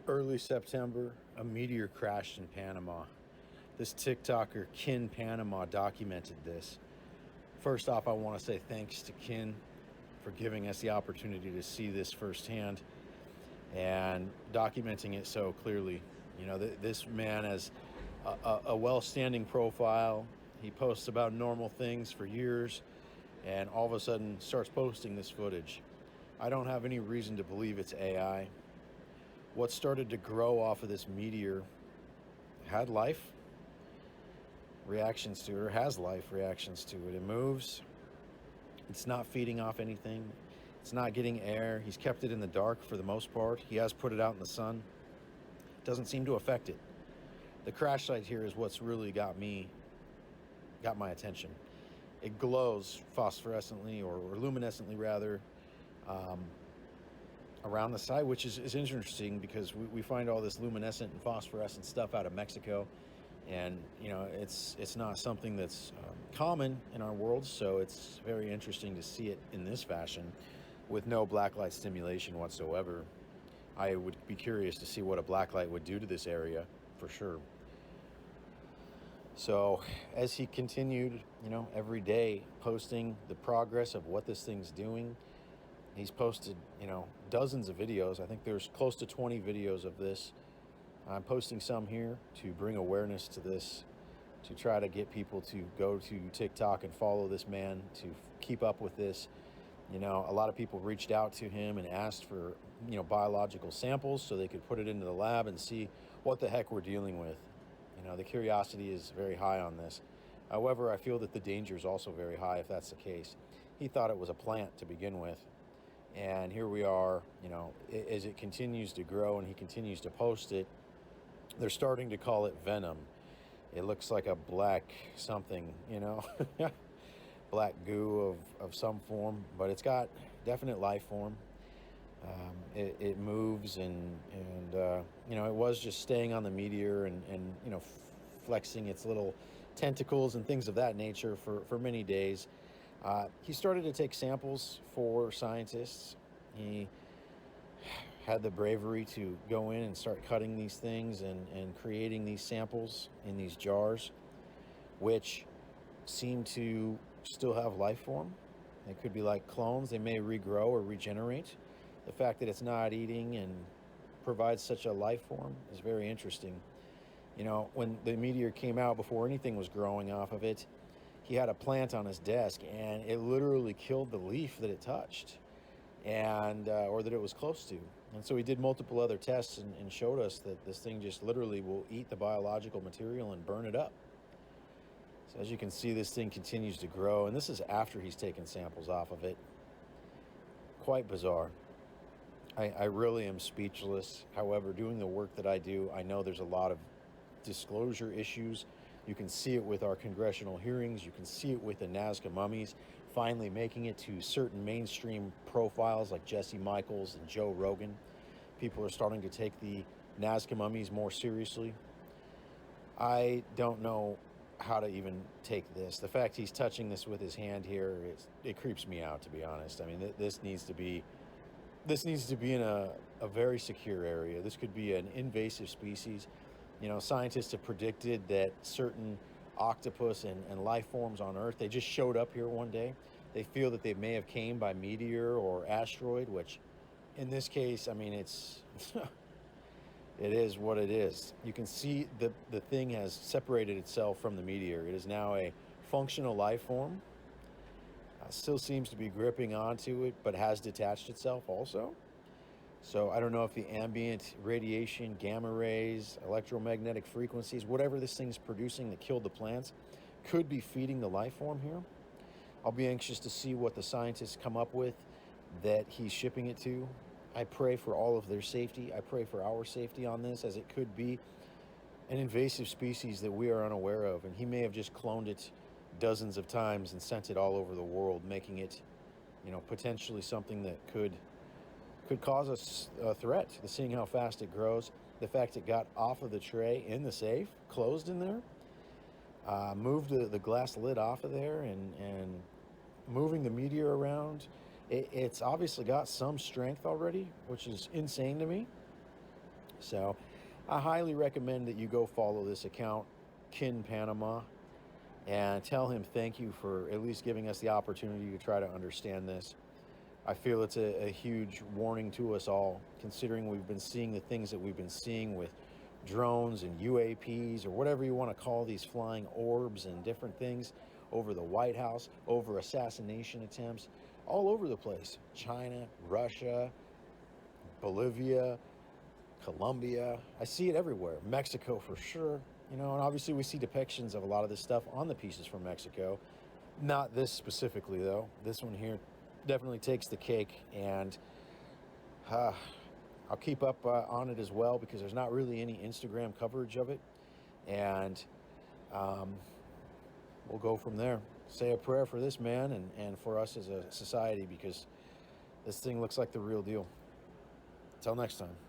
Early September, a meteor crashed in Panama. This TikToker, Kinpanama, documented this. First off, I want to say thanks to Kin for giving us the opportunity to see this firsthand and documenting it so clearly. This man has a well-standing profile. He posts about normal things for years and all of a sudden starts posting this footage. I don't have any reason to believe it's AI. What started to grow off of this meteor had life reactions to it, or has life reactions to it. It moves. It's not feeding off anything. It's not getting air. He's kept it in the dark for the most part. He has put it out in the sun. It doesn't seem to affect it. The crash site here is what's really got my attention. It glows phosphorescently or luminescently rather around the site, which is interesting because we find all this luminescent and phosphorescent stuff out of Mexico, and it's not something that's common in our world, so it's very interesting to see it in this fashion with no blacklight stimulation whatsoever. I would be curious to see what a blacklight would do to this area for sure. So as he continued, every day posting the progress of what this thing's doing, he's posted, dozens of videos. I think there's close to 20 videos of this. I'm posting some here to bring awareness to this, to try to get people to go to TikTok and follow this man, to keep up with this. A lot of people reached out to him and asked for, biological samples so they could put it into the lab and see what the heck we're dealing with. The curiosity is very high on this. However, I feel that the danger is also very high if that's the case. He thought it was a plant to begin with. And here we are, as it continues to grow and he continues to post it, they're starting to call it Venom. It looks like a black something, black goo of some form, but it's got definite life form. It moves and it was just staying on the meteor and flexing its little tentacles and things of that nature for many days. He started to take samples for scientists. He had the bravery to go in and start cutting these things and creating these samples in these jars, which seem to still have life form. They could be like clones. They may regrow or regenerate. The fact that it's not eating and provides such a life form is very interesting. When the meteor came out, before anything was growing off of it, he had a plant on his desk and it literally killed the leaf that it touched and or that it was close to. And so he did multiple other tests and showed us that this thing just literally will eat the biological material and burn it up. So as you can see, this thing continues to grow, and this is after he's taken samples off of it. Quite bizarre. I really am speechless. However, doing the work that I do, I know there's a lot of disclosure issues. You can see it with our congressional hearings. You can see it with the Nazca mummies finally making it to certain mainstream profiles like Jesse Michaels and Joe Rogan. People are starting to take the Nazca mummies more seriously. I don't know how to even take this. The fact he's touching this with his hand here, it creeps me out, to be honest. I mean, this needs to be in a very secure area. This could be an invasive species. Scientists have predicted that certain octopus and life forms on Earth, they just showed up here one day. They feel that they may have came by meteor or asteroid, which in this case, I mean, it's it is what it is. You can see the thing has separated itself from the meteor. It is now a functional life form. Still seems to be gripping onto it, but has detached itself also. So I don't know if the ambient radiation, gamma rays, electromagnetic frequencies, whatever this thing's producing that killed the plants, could be feeding the life form here. I'll be anxious to see what the scientists come up with that he's shipping it to. I pray for all of their safety. I pray for our safety on this, as it could be an invasive species that we are unaware of, and he may have just cloned it dozens of times and sent it all over the world, making it, potentially something that could cause us a threat. Seeing how fast it grows, the fact it got off of the tray in the safe, closed in there, moved the glass lid off of there, and moving the meteor around. It's obviously got some strength already, which is insane to me. So I highly recommend that you go follow this account, Kinpanama, and tell him thank you for at least giving us the opportunity to try to understand this. I feel it's a huge warning to us all, considering we've been seeing the things that we've been seeing with drones and UAPs, or whatever you want to call these flying orbs and different things over the White House, over assassination attempts all over the place. China, Russia, Bolivia, Colombia. I see it everywhere. Mexico for sure. And obviously we see depictions of a lot of this stuff on the pieces from Mexico. Not this specifically, though. This one here definitely takes the cake, and I'll keep up on it as well, because there's not really any Instagram coverage of it, and we'll go from there. Say a prayer for this man and for us as a society, because this thing looks like the real deal. Until next time.